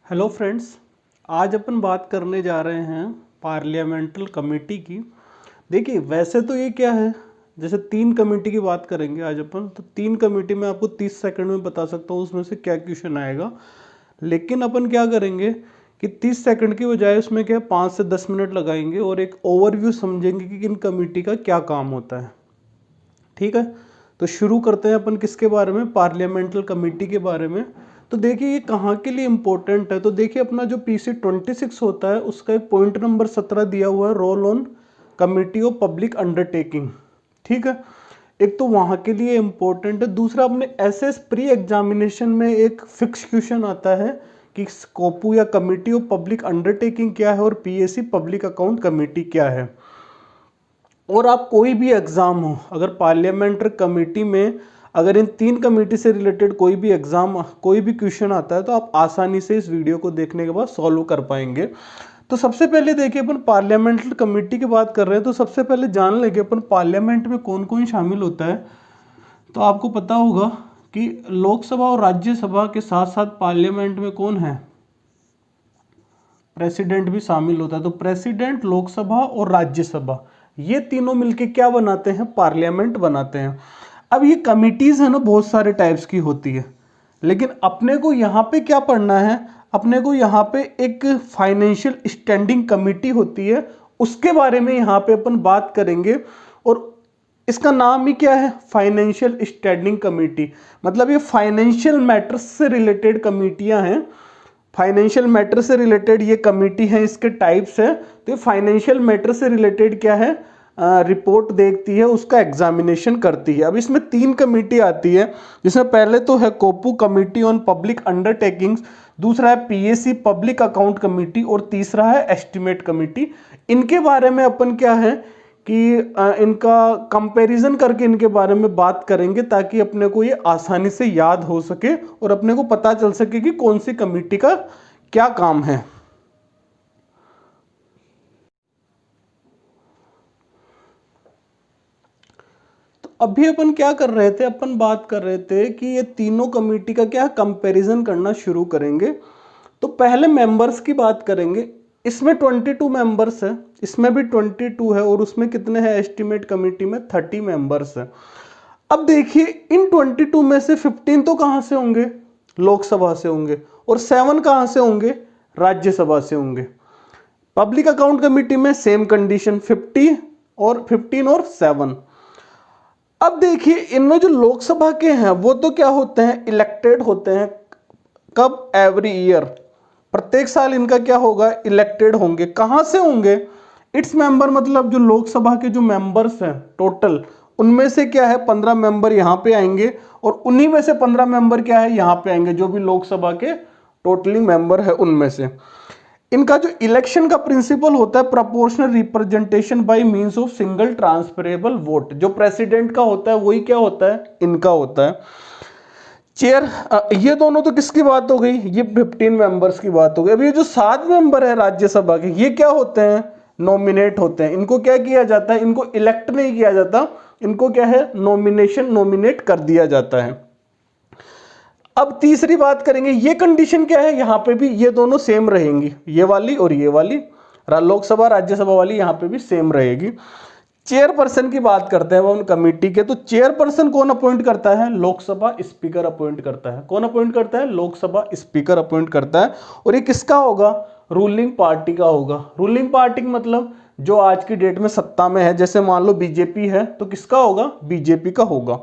Hello friends, आज अपन बात करने जा रहे हैं पार्लियामेंट्री कमेटी की। देखिए, वैसे तो ये क्या है, जैसे 3 कमेटी की बात करेंगे आज अपन, तो 3 कमेटी में आपको 30 सेकंड में बता सकता हूँ उसमें से क्या क्वेश्चन आएगा। लेकिन अपन क्या करेंगे कि 30 सेकंड की बजाय उसमें क्या 5 से 10 मिनट लगाएंगे और एक ओवरव्यू समझेंगे कि इन कमेटी का क्या काम होता है। ठीक है, तो शुरू करते हैं अपन किसके बारे में, पार्लियामेंट्री कमेटी के बारे में। तो देखिए ये कहाँ के लिए इम्पोर्टेंट है, तो देखिए अपना जो PC 26 होता है उसका एक पॉइंट नंबर 17 दिया हुआ है, roll on committee of public undertaking. ठीक है, एक तो वहाँ के लिए इम्पोर्टेंट है। दूसरा अपने SS प्री एग्जामिनेशन में एक फिक्स क्वेश्चन आता है कि स्कोपू या कमेटी ऑफ पब्लिक अंडरटेकिंग क्या है और PAC पब्लिक अकाउंट कमेटी क्या है। और आप कोई भी एग्ज़ाम हो, अगर पार्लियामेंट्री कमेटी में अगर इन 3 कमेटी से रिलेटेड कोई भी एग्ज़ाम कोई भी क्वेश्चन आता है तो आप आसानी से इस वीडियो को देखने के बाद सॉल्व कर पाएंगे। तो सबसे पहले देखिए, अपन पार्लियामेंट्री कमेटी की बात कर रहे हैं तो सबसे पहले जान लेंगे अपन पार्लियामेंट में कौन कौन शामिल होता है। तो आपको पता होगा कि लोकसभा और राज्यसभा के साथ साथ पार्लियामेंट में कौन है, प्रेसिडेंट भी शामिल होता है। तो प्रेसिडेंट, लोकसभा और राज्यसभा, ये तीनों मिलके क्या बनाते हैं, पार्लियामेंट बनाते हैं। अब ये कमिटीज है ना, बहुत सारे टाइप्स की होती है, लेकिन अपने को यहाँ पे क्या पढ़ना है, अपने को यहाँ पे एक फाइनेंशियल स्टैंडिंग कमेटी होती है, उसके बारे में यहाँ पे अपन बात करेंगे। और इसका नाम ही क्या है, फाइनेंशियल स्टैंडिंग कमेटी। मतलब ये फाइनेंशियल मैटर्स से रिलेटेड कमेटियां हैं, फाइनेंशियल मैटर से रिलेटेड ये कमेटी है, इसके टाइप्स है। तो ये फाइनेंशियल मैटर से रिलेटेड क्या है, रिपोर्ट देखती है, उसका एग्जामिनेशन करती है। अब इसमें 3 कमेटी आती है, जिसमें पहले तो है कोपू कमेटी ऑन पब्लिक अंडरटेकिंग्स, दूसरा है PAC पब्लिक अकाउंट कमेटी और तीसरा है एस्टिमेट कमेटी। इनके बारे में अपन क्या है कि इनका कंपैरिजन करके इनके बारे में बात करेंगे, ताकि अपने को ये आसानी से याद हो सके और अपने को पता चल सके कि कौन सी कमेटी का क्या काम है। तो अभी अपन क्या कर रहे थे, अपन बात कर रहे थे कि ये तीनों कमेटी का क्या कंपैरिजन करना शुरू करेंगे। तो पहले मेंबर्स की बात करेंगे। इसमें 22 मेंबर्स है, इसमें भी 22 है, और उसमें कितने हैं, एस्टिमेट कमेटी में 30 मेंबर्स है। अब देखिए इन 22 में से 15 तो कहां से होंगे, लोकसभा से होंगे, और 7 कहां से होंगे, राज्यसभा से होंगे। पब्लिक अकाउंट कमेटी में सेम कंडीशन, 15 और 7। अब देखिए इनमें जो लोकसभा के हैं वो तो क्या होते हैं, इलेक्टेड होते हैं। कब, एवरी ईयर, प्रत्येक साल इनका क्या होगा, इलेक्टेड होंगे। कहां से होंगे, इट्स मेंबर, मतलब जो लोकसभा के जो मेंबर्स हैं टोटल, उनमें से क्या है 15 मेंबर यहां पे आएंगे, और उन्हीं में से 15 मेंबर क्या है यहां पे आएंगे, जो भी लोकसभा के टोटली मेंबर है उनमें से। इनका जो इलेक्शन का प्रिंसिपल होता है, proportional representation by means of single transferable vote. जो प्रेसिडेंट का होता है वही क्या होता है, इनका होता है। चेयर, ये दोनों तो किसकी बात हो गई, ये 15 मेंबर्स की बात हो गई। अब ये जो 7 मेंबर है राज्यसभा के, ये क्या होते हैं, नॉमिनेट होते हैं। इनको क्या किया जाता है, इनको इलेक्ट नहीं किया जाता, इनको क्या है, नॉमिनेट कर दिया जाता है। अब तीसरी बात करेंगे, ये कंडीशन क्या है, यहां पे भी ये दोनों सेम रहेंगी, ये वाली और ये वाली, लोकसभा राज्यसभा वाली यहां पे भी सेम रहेगी। चेयरपर्सन की बात करते हैं उन कमेटी के, तो चेयरपर्सन कौन अपॉइंट करता है, लोकसभा स्पीकर अपॉइंट करता है। कौन अपॉइंट करता है, लोकसभा स्पीकर अपॉइंट करता है। और ये किसका होगा, रूलिंग पार्टी का होगा। रूलिंग पार्टी मतलब जो आज की डेट में सत्ता में है, जैसे मान लो बीजेपी है तो किसका होगा, बीजेपी का होगा।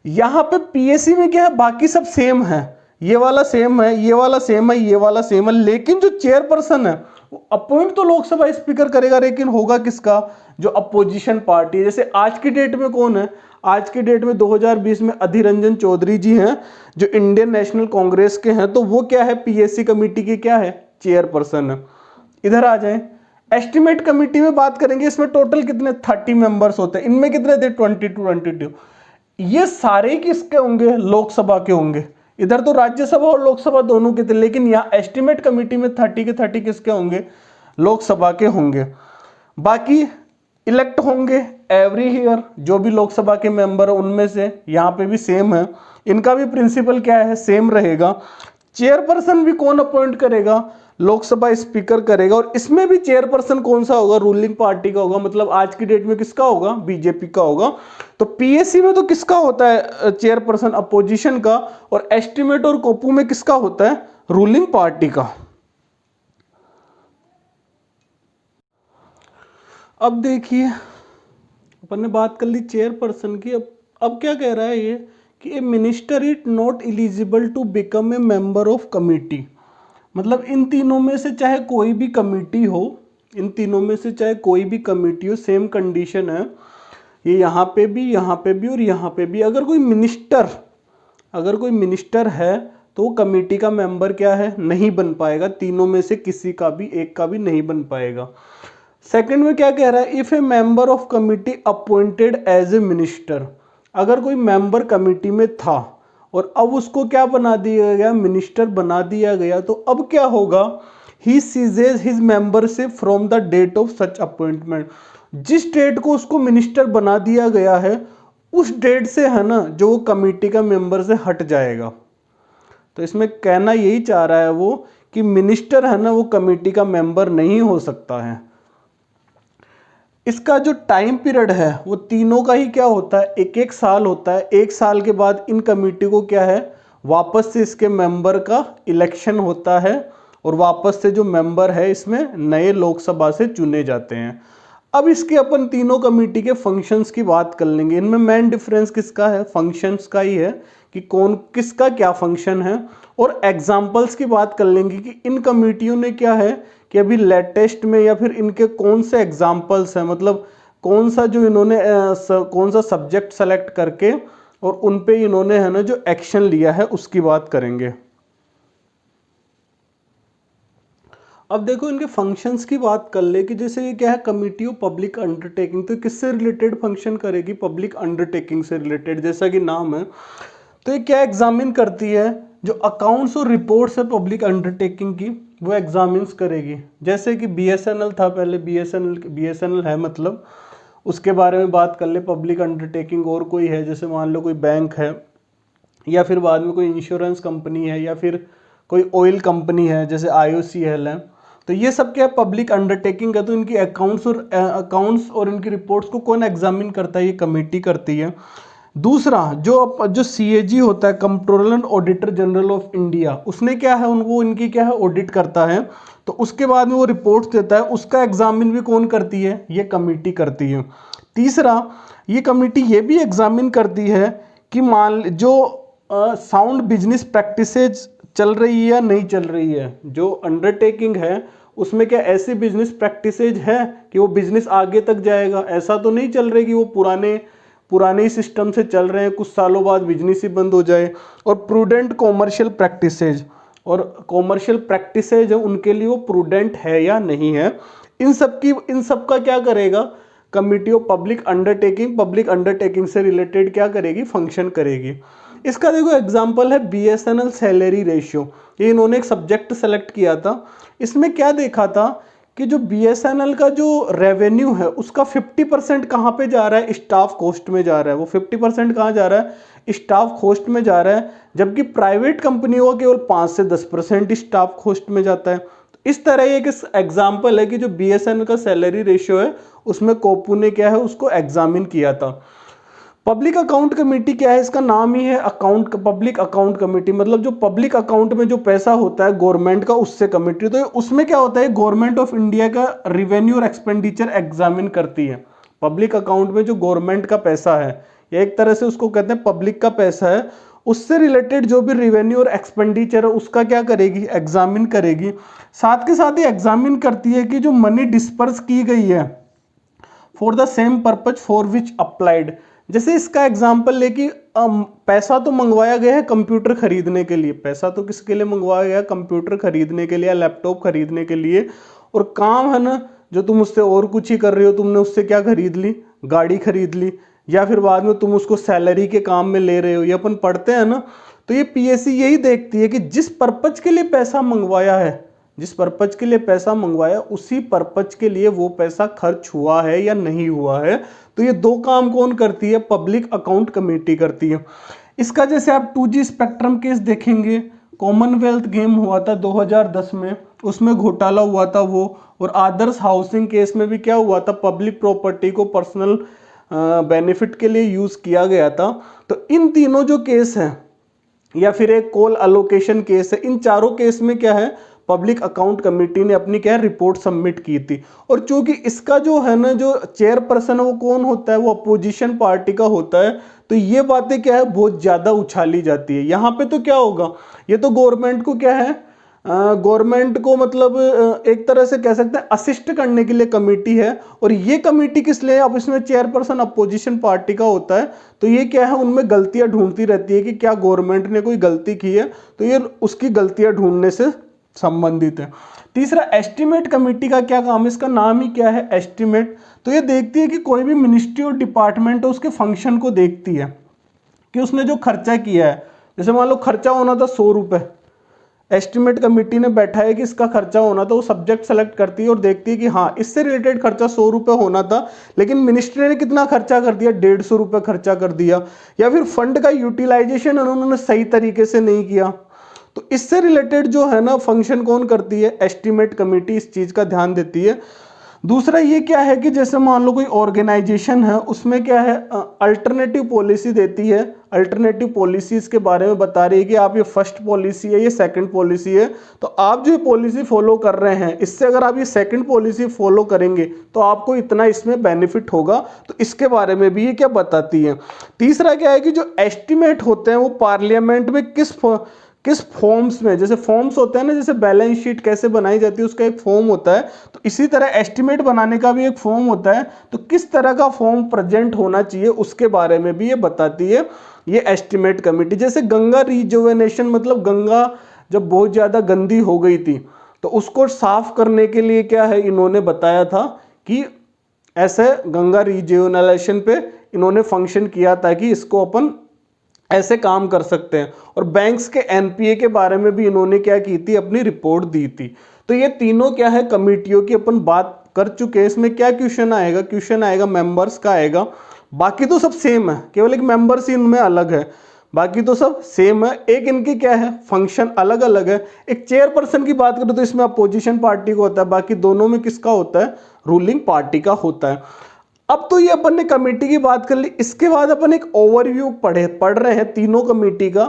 यहां पे PAC में क्या है, बाकी सब सेम है, ये वाला सेम है, ये वाला सेम है, ये वाला सेम है, लेकिन जो चेयरपर्सन है वो अपॉइंट तो लोकसभा स्पीकर करेगा, लेकिन होगा किसका, जो अपोजिशन पार्टी है। जैसे आज की डेट में कौन है, आज की डेट में 2020 में अधीर रंजन चौधरी जी हैं, जो इंडियन नेशनल कांग्रेस के हैं, तो वो क्या है, PAC कमेटी के क्या है, चेयरपर्सन है। इधर आ जाए, एस्टिमेट कमेटी में बात करेंगे। इसमें टोटल कितने, 30 मेंबर्स होते हैं। इनमें कितने थे, 22। ये सारे किसके होंगे, लोकसभा के होंगे। इधर तो राज्यसभा और लोकसभा दोनों के थे, लेकिन यहाँ एस्टिमेट कमेटी में 30 के 30 किसके होंगे, लोकसभा के होंगे। बाकी इलेक्ट होंगे एवरी ईयर, जो भी लोकसभा के मेंबर है उनमें से, यहाँ पे भी सेम है, इनका भी प्रिंसिपल क्या है, सेम रहेगा। चेयरपर्सन भी कौन अपॉइंट करेगा? लोकसभा स्पीकर करेगा। और इसमें भी चेयरपर्सन कौन सा होगा? रूलिंग पार्टी का होगा। मतलब आज की डेट में किसका होगा? बीजेपी का होगा। तो पीएससी में तो किसका होता है चेयरपर्सन? अपोजिशन का। और एस्टीमेट और कोपू में किसका होता है? रूलिंग पार्टी का। अब देखिए, अपन ने बात कर ली चेयरपर्सन की। अब क्या कह रहा है ये कि a minister is not eligible to become a member of committee. मतलब इन तीनों में से चाहे कोई भी कमिटी हो, इन तीनों में से चाहे कोई भी कमिटी हो, सेम कंडीशन है ये, यहाँ पे भी, यहाँ पे भी और यहाँ पे भी। अगर कोई मिनिस्टर है तो वो कमेटी का मेंबर क्या है? नहीं बन पाएगा। तीनों में से किसी का भी, एक का भी नहीं बन पाएगा। सेकंड में क्या कह रहा है? If a member of committee appointed as a minister. अगर कोई मेंबर कमिटी में था और अब उसको क्या बना दिया गया? मिनिस्टर बना दिया गया। तो अब क्या होगा? He ceases his membership from the date of such appointment. जिस डेट को उसको मिनिस्टर बना दिया गया है उस डेट से है ना, जो वो कमेटी का मेंबर से हट जाएगा। तो इसमें कहना यही चाह रहा है वो कि मिनिस्टर है ना, वो कमेटी का मेंबर नहीं हो सकता है। इसका जो टाइम पीरियड है वो तीनों का ही क्या होता है? एक एक साल होता है। एक साल के बाद इन कमेटी को क्या है? वापस से इसके मेंबर का इलेक्शन होता है और वापस से जो मेंबर है इसमें नए लोकसभा से चुने जाते हैं। अब इसके अपन तीनों कमेटी के फंक्शंस की बात कर लेंगे। इनमें मेन डिफरेंस किसका है? फंक्शंस का ही है कि कौन किसका क्या फंक्शन है। और एग्जाम्पल्स की बात कर लेंगे कि इन कमेटियों ने क्या है कि अभी लेटेस्ट में या फिर इनके कौन से एग्जाम्पल्स हैं, मतलब कौन सा जो इन्होंने कौन सा सब्जेक्ट सेलेक्ट करके और उन पे इन्होंने है ना जो एक्शन लिया है उसकी बात करेंगे। अब देखो इनके फंक्शंस की बात कर ले कि जैसे ये क्या है? Committee of public undertaking. तो किससे रिलेटेड फंक्शन करेगी? पब्लिक अंडरटेकिंग से रिलेटेड, जैसा कि नाम है। तो ये क्या एग्जामिन करती है? जो अकाउंट्स और रिपोर्ट्स है पब्लिक अंडरटेकिंग की, वो एग्जामिन्स करेगी। जैसे कि बीएसएनएल था पहले, बीएसएनएल है, मतलब उसके बारे में बात कर ले। पब्लिक अंडरटेकिंग और कोई है, जैसे मान लो कोई बैंक है, या फिर बाद में कोई इंश्योरेंस कंपनी है, या फिर कोई ऑयल कंपनी है जैसे IOCL है। तो ये सब क्या है? पब्लिक अंडरटेकिंग है। तो इनकी अकाउंट्स और इनकी रिपोर्ट्स को कौन एग्जामिन करता है? ये कमेटी करती है। दूसरा, जो CAG होता है, controller and auditor general of India, उसने क्या है? उनको इनकी क्या है? ऑडिट करता है। तो उसके बाद में वो रिपोर्ट्स देता है, उसका एग्जामिन भी कौन करती है? ये कमेटी करती है। तीसरा, ये कमेटी ये भी एग्जामिन करती है कि मान जो साउंड बिजनेस प्रैक्टिसेज चल रही है या नहीं चल रही है। जो अंडरटेकिंग है उसमें क्या ऐसी बिजनेस प्रैक्टिसेज है कि वो बिजनेस आगे तक जाएगा? ऐसा तो नहीं चल रही कि वो पुराने ही सिस्टम से चल रहे हैं, कुछ सालों बाद बिजनेस ही बंद हो जाए। और प्रूडेंट कॉमर्शियल प्रैक्टिसेज, और कॉमर्शियल प्रैक्टिसेज है उनके लिए वो प्रूडेंट है या नहीं है। इन सब का क्या करेगा? कमिटी ऑफ पब्लिक अंडरटेकिंग से रिलेटेड क्या करेगी? फंक्शन करेगी। इसका देखो एग्जाम्पल है BSNL सैलरी रेशियो। ये इन्होंने एक सब्जेक्ट सेलेक्ट किया था। इसमें क्या देखा था कि जो BSNL का जो रेवेन्यू है उसका 50% कहाँ पे जा रहा है? स्टाफ कॉस्ट में जा रहा है। वो 50% कहाँ जा रहा है? स्टाफ कॉस्ट में जा रहा है। जबकि प्राइवेट कंपनियों का केवल 5 से 10% स्टाफ कॉस्ट में जाता है। तो इस तरह एक एग्जाम्पल है कि जो BSNL का सैलरी रेशियो है उसमें कोपू ने क्या है? उसको एग्जामिन किया था। पब्लिक अकाउंट कमेटी क्या है? इसका नाम ही है पब्लिक अकाउंट कमेटी। मतलब जो पब्लिक अकाउंट में जो पैसा होता है गवर्नमेंट का, उससे कमेटी। तो उसमें क्या होता है? गवर्नमेंट ऑफ इंडिया का रिवेन्यू और एक्सपेंडिचर एग्जामिन करती है। पब्लिक अकाउंट में जो गवर्नमेंट का पैसा है, या एक तरह से उसको कहते हैं पब्लिक का पैसा है, उससे रिलेटेड जो भी रिवेन्यू और एक्सपेंडिचर है उसका क्या करेगी? एग्जामिन करेगी। साथ के साथ ही एग्जामिन करती है कि जो मनी डिस्पर्स की गई है for the same purpose for which applied. जैसे इसका एग्जाम्पल ले कि पैसा तो मंगवाया गया है कंप्यूटर खरीदने के लिए। पैसा तो किसके लिए मंगवाया गया? कंप्यूटर खरीदने के लिए, लैपटॉप खरीदने के लिए। और काम है ना, जो तुम उससे और कुछ ही कर रही हो, तुमने उससे क्या खरीद ली? गाड़ी खरीद ली। या फिर बाद में तुम उसको सैलरी के काम में ले रहे हो। ये अपन पढ़ते हैं ना। तो ये PSC यही देखती है कि जिस पर्पज के लिए पैसा मंगवाया है, जिस पर्पज के लिए पैसा मंगवाया, उसी पर्पज के लिए वो पैसा खर्च हुआ है या नहीं हुआ है। तो ये दो काम कौन करती है? पब्लिक अकाउंट कमेटी करती है। इसका जैसे आप 2G स्पेक्ट्रम केस देखेंगे कॉमनवेल्थ गेम हुआ था 2010 में, उसमें घोटाला हुआ था वो, और आदर्श हाउसिंग केस में भी क्या हुआ था, पब्लिक प्रॉपर्टी को पर्सनल बेनिफिट के लिए यूज किया गया था। तो इन तीनों जो केस हैं, या फिर एक कोल अलोकेशन केस है, इन चारों केस में क्या है, पब्लिक अकाउंट कमेटी ने अपनी क्या रिपोर्ट सबमिट की थी। और चूंकि इसका जो है ना, जो चेयरपर्सन है वो कौन होता है, वो अपोजिशन पार्टी का होता है। तो ये बातें क्या है, बहुत ज्यादा उछाली जाती है। यहाँ पे तो क्या होगा, ये तो गवर्नमेंट को क्या है, गवर्नमेंट को मतलब एक तरह से कह सकते हैं असिस्ट करने के लिए कमेटी है। और ये कमेटी किस लिए, अब इसमें चेयरपर्सन अपोजिशन पार्टी का होता है, तो ये क्या है, उनमें गलतियां ढूंढती रहती है कि क्या गवर्नमेंट ने कोई गलती की है, तो ये उसकी गलतियां ढूंढने से संबंधित है। तीसरा, एस्टिमेट कमेटी का क्या काम है, इसका नाम ही क्या है, एस्टिमेट। तो ये देखती है कि कोई भी मिनिस्ट्री और डिपार्टमेंट है उसके फंक्शन को देखती है कि उसने जो खर्चा किया है, जैसे मान लो खर्चा होना था 100 रुपये, एस्टिमेट कमेटी ने बैठा है कि इसका खर्चा होना था, वो सब्जेक्ट सेलेक्ट करती है और देखती है कि हाँ इससे रिलेटेड खर्चा 100 रुपये होना था, लेकिन मिनिस्ट्री ने कितना खर्चा कर दिया, 150 रुपये खर्चा कर दिया, या फिर फंड का यूटिलाइजेशन उन्होंने सही तरीके से नहीं किया। तो इससे रिलेटेड जो है ना फंक्शन कौन करती है, एस्टिमेट कमेटी इस चीज का ध्यान देती है। दूसरा ये क्या है कि जैसे मान लो कोई ऑर्गेनाइजेशन है, उसमें क्या है, अल्टरनेटिव पॉलिसी देती है, अल्टरनेटिव पॉलिसीज के बारे में बता रही है कि आप ये फर्स्ट पॉलिसी है, ये सेकंड पॉलिसी है, तो आप जो पॉलिसी फॉलो कर रहे हैं, इससे अगर आप ये सेकंड पॉलिसी फॉलो करेंगे तो आपको इतना इसमें बेनिफिट होगा। तो इसके बारे में भी ये क्या बताती है। तीसरा क्या है कि जो एस्टिमेट होते हैं वो पार्लियामेंट में किस फॉर्म्स में, जैसे फॉर्म्स होते हैं ना, जैसे बैलेंस शीट कैसे बनाई जाती है उसका एक फॉर्म होता है, तो इसी तरह एस्टिमेट बनाने का भी एक फॉर्म होता है। तो किस तरह का फॉर्म प्रेजेंट होना चाहिए उसके बारे में भी ये बताती है ये एस्टिमेट कमेटी। जैसे गंगा रिजुवेनेशन, मतलब गंगा जब बहुत ज़्यादा गंदी हो गई थी तो उसको साफ करने के लिए क्या है, इन्होंने बताया था कि ऐसे गंगा रिजुवेनेशन पे इन्होंने फंक्शन किया था कि इसको अपन ऐसे काम कर सकते हैं। और बैंक्स के एनपीए के बारे में भी इन्होंने क्या की थी, अपनी रिपोर्ट दी थी। तो ये तीनों क्या है, कमेटियों की अपन बात कर चुके हैं। इसमें क्या क्वेश्चन आएगा, क्वेश्चन आएगा मेंबर्स का आएगा। बाकी तो सब सेम है, केवल एक मेंबर्स ही इनमें अलग है, बाकी तो सब सेम है। एक इनकी क्या है, फंक्शन अलग अलग है। एक चेयरपर्सन की बात करें तो इसमें अपोजिशन पार्टी को होता है, बाकी दोनों में किसका होता है, रूलिंग पार्टी का होता है। अब तो ये अपन ने कमेटी की बात कर ली, इसके बाद अपन एक ओवरव्यू पढ़ रहे हैं तीनों कमेटी का,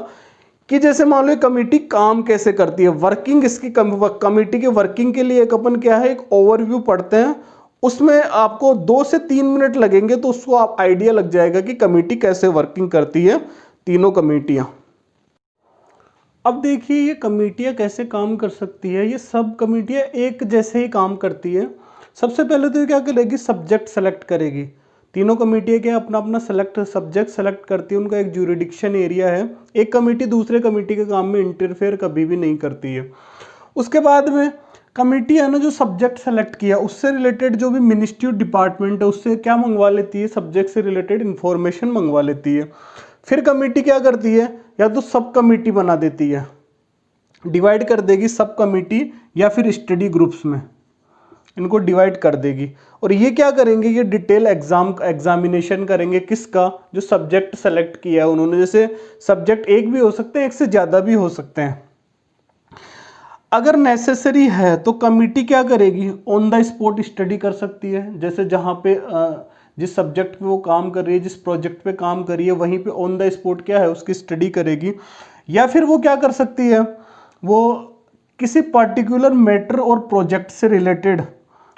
कि जैसे मान लो कमेटी काम कैसे करती है, वर्किंग इसकी कमेटी के वर्किंग के लिए एक अपन क्या है, एक ओवरव्यू पढ़ते हैं। उसमें आपको 2 से 3 मिनट लगेंगे, तो उसको आप आइडिया लग जाएगा कि कमेटी कैसे वर्किंग करती है, तीनों कमेटियां। अब देखिए ये कमेटियां कैसे काम कर सकती है। ये सब कमेटियां एक जैसे ही काम करती है। सबसे पहले तो ये क्या करेगी, सब्जेक्ट सेलेक्ट करेगी। तीनों कमेटियां क्या अपना अपना सब्जेक्ट सेलेक्ट करती है, उनका एक ज्यूरिडिक्शन एरिया है। एक कमेटी दूसरे कमेटी के काम में इंटरफेयर कभी भी नहीं करती है। उसके बाद में कमेटी है ना, जो सब्जेक्ट सेलेक्ट किया उससे रिलेटेड जो भी मिनिस्ट्री डिपार्टमेंट है उससे क्या मंगवा लेती है, सब्जेक्ट से रिलेटेड इंफॉर्मेशन मंगवा लेती है। फिर कमेटी क्या करती है, या तो सब कमेटी बना देती है, डिवाइड कर देगी सब कमेटी, या फिर स्टडी ग्रुप्स में इनको डिवाइड कर देगी। और ये क्या करेंगे, ये डिटेल एग्जामिनेशन करेंगे किसका, जो सब्जेक्ट सेलेक्ट किया है उन्होंने। जैसे सब्जेक्ट एक भी हो सकते हैं, एक से ज़्यादा भी हो सकते हैं। अगर नेसेसरी है तो कमेटी क्या करेगी, ऑन द स्पॉट स्टडी कर सकती है। जैसे जहाँ पे जिस सब्जेक्ट पे वो काम कर रही है, जिस प्रोजेक्ट पे काम कर रही है, वहीं पे ऑन द स्पॉट क्या है, उसकी स्टडी करेगी। या फिर वो क्या कर सकती है, वो किसी पर्टिकुलर मैटर और प्रोजेक्ट से रिलेटेड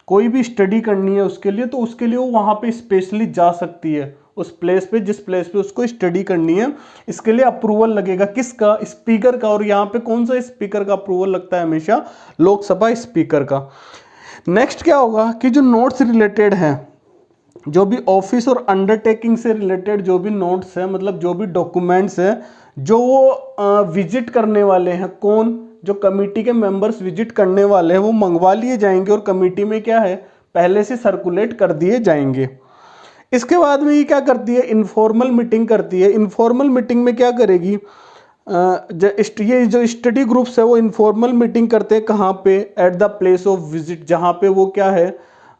कोई भी स्टडी करनी है उसके लिए, तो उसके लिए वो वहाँ पे स्पेशली जा सकती है, उस प्लेस पे जिस प्लेस पे उसको स्टडी करनी है। इसके लिए अप्रूवल लगेगा किसका, स्पीकर का। और यहाँ पे कौन सा स्पीकर का अप्रूवल लगता है, हमेशा लोकसभा स्पीकर का। नेक्स्ट क्या होगा कि जो नोट्स रिलेटेड हैं, जो भी ऑफिस और अंडरटेकिंग से रिलेटेड जो भी नोट्स है, मतलब जो भी डॉक्यूमेंट्स है, जो वो विजिट करने वाले हैं, कौन, जो कमेटी के मेंबर्स विजिट करने वाले हैं, वो मंगवा लिए जाएंगे और कमेटी में क्या है, पहले से सर्कुलेट कर दिए जाएंगे। इसके बाद में ये क्या करती है, इनफॉर्मल मीटिंग करती है। इनफॉर्मल मीटिंग में क्या करेगी, ये जो स्टडी ग्रुप्स है वो इनफॉर्मल मीटिंग करते हैं कहाँ पे, at the place of visit, जहाँ पे वो क्या है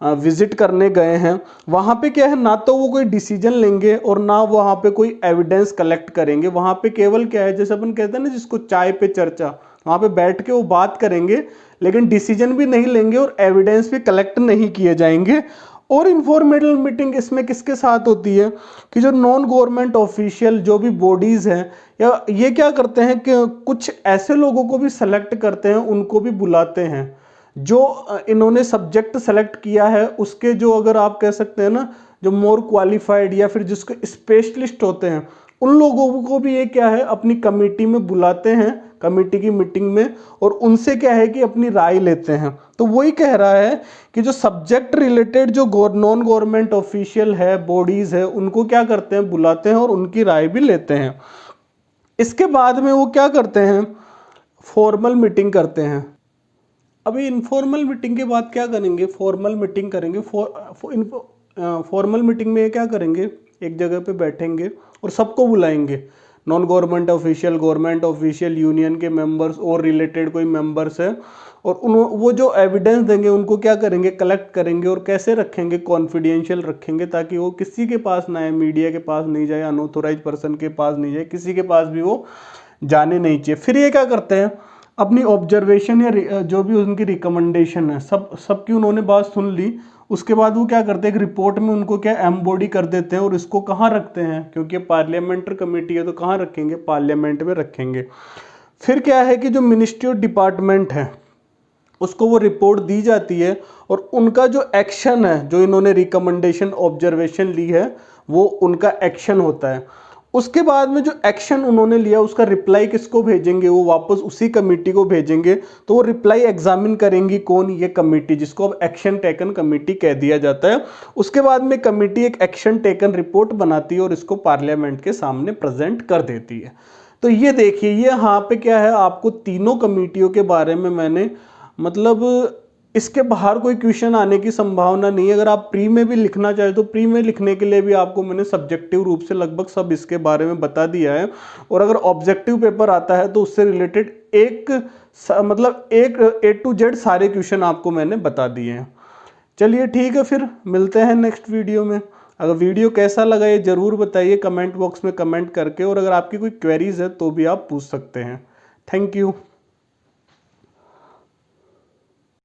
विजिट करने गए हैं, वहाँ पे क्या है, ना तो वो कोई डिसीजन लेंगे और ना वहाँ पे कोई एविडेंस कलेक्ट करेंगे। वहाँ पे केवल क्या है, जैसे अपन कहते हैं ना जिसको चाय पे चर्चा, वहाँ पे बैठ के वो बात करेंगे लेकिन डिसीजन भी नहीं लेंगे और एविडेंस भी कलेक्ट नहीं किए जाएंगे। और इन्फॉर्मेल मीटिंग इसमें किसके साथ होती है कि जो नॉन गवर्नमेंट ऑफिशियल जो भी बॉडीज हैं, या ये क्या करते हैं कि कुछ ऐसे लोगों को भी सेलेक्ट करते हैं, उनको भी बुलाते हैं जो इन्होंने सब्जेक्ट सेलेक्ट किया है उसके, जो अगर आप कह सकते हैं ना जो मोर क्वालिफाइड या फिर जिसको स्पेशलिस्ट होते हैं, उन लोगों को भी ये क्या है अपनी कमेटी में बुलाते हैं, कमेटी की मीटिंग में, और उनसे क्या है कि अपनी राय लेते हैं। तो वही कह रहा है कि जो सब्जेक्ट रिलेटेड जो नॉन गवर्नमेंट ऑफिशियल है, बॉडीज है, उनको क्या करते हैं, बुलाते हैं और उनकी राय भी लेते हैं। इसके बाद में वो क्या करते हैं, फॉर्मल मीटिंग करते हैं। अभी इनफॉर्मल मीटिंग के बाद क्या करेंगे, फॉर्मल मीटिंग करेंगे। फॉर्मल मीटिंग में क्या करेंगे, एक जगह पे बैठेंगे और सबको बुलाएंगे, non government official, government official, union के मेंबर्स और रिलेटेड कोई मेंबर्स है, और वो जो एविडेंस देंगे उनको क्या करेंगे, कलेक्ट करेंगे। और कैसे रखेंगे, कॉन्फिडेंशियल रखेंगे, ताकि वो किसी के पास ना आए, मीडिया के पास नहीं जाए, अनऑथोराइज पर्सन के पास नहीं जाए, किसी के पास भी वो जाने नहीं चाहिए। फिर ये क्या करते हैं, अपनी ऑब्जर्वेशन या जो भी उनकी रिकमेंडेशन है, सबकी उन्होंने बात सुन ली। उसके बाद वो क्या करते हैं, एक रिपोर्ट में उनको क्या एम्बॉडी कर देते हैं और इसको कहाँ रखते हैं, क्योंकि पार्लियामेंट्री कमेटी है तो कहाँ रखेंगे, पार्लियामेंट में रखेंगे। फिर क्या है कि जो मिनिस्ट्री और डिपार्टमेंट है उसको वो रिपोर्ट दी जाती है और उनका जो एक्शन है, जो इन्होंने रिकमेंडेशन ऑब्जर्वेशन ली है, वो उनका एक्शन होता है। उसके बाद में जो एक्शन उन्होंने लिया उसका रिप्लाई किसको भेजेंगे, वो वापस उसी कमेटी को भेजेंगे। तो वो रिप्लाई एग्जामिन करेंगी कौन, ये कमेटी, जिसको अब एक्शन टेकन कमेटी कह दिया जाता है। उसके बाद में कमेटी एक एक्शन टेकन रिपोर्ट बनाती है और इसको पार्लियामेंट के सामने प्रेजेंट कर देती है। तो ये देखिए, ये यहाँ पे क्या है, आपको तीनों कमेटियों के बारे में मैंने मतलब इसके बाहर कोई क्वेश्चन आने की संभावना नहीं है। अगर आप प्री में भी लिखना चाहे तो प्री में लिखने के लिए भी आपको मैंने सब्जेक्टिव रूप से लगभग सब इसके बारे में बता दिया है। और अगर ऑब्जेक्टिव पेपर आता है तो उससे रिलेटेड एक A to Z सारे क्वेश्चन आपको मैंने बता दिए हैं। चलिए ठीक है, फिर मिलते हैं नेक्स्ट वीडियो में। अगर वीडियो कैसा लगा ये ज़रूर बताइए कमेंट बॉक्स में कमेंट करके, और अगर आपकी कोई क्वेरीज है तो भी आप पूछ सकते हैं। Thank you.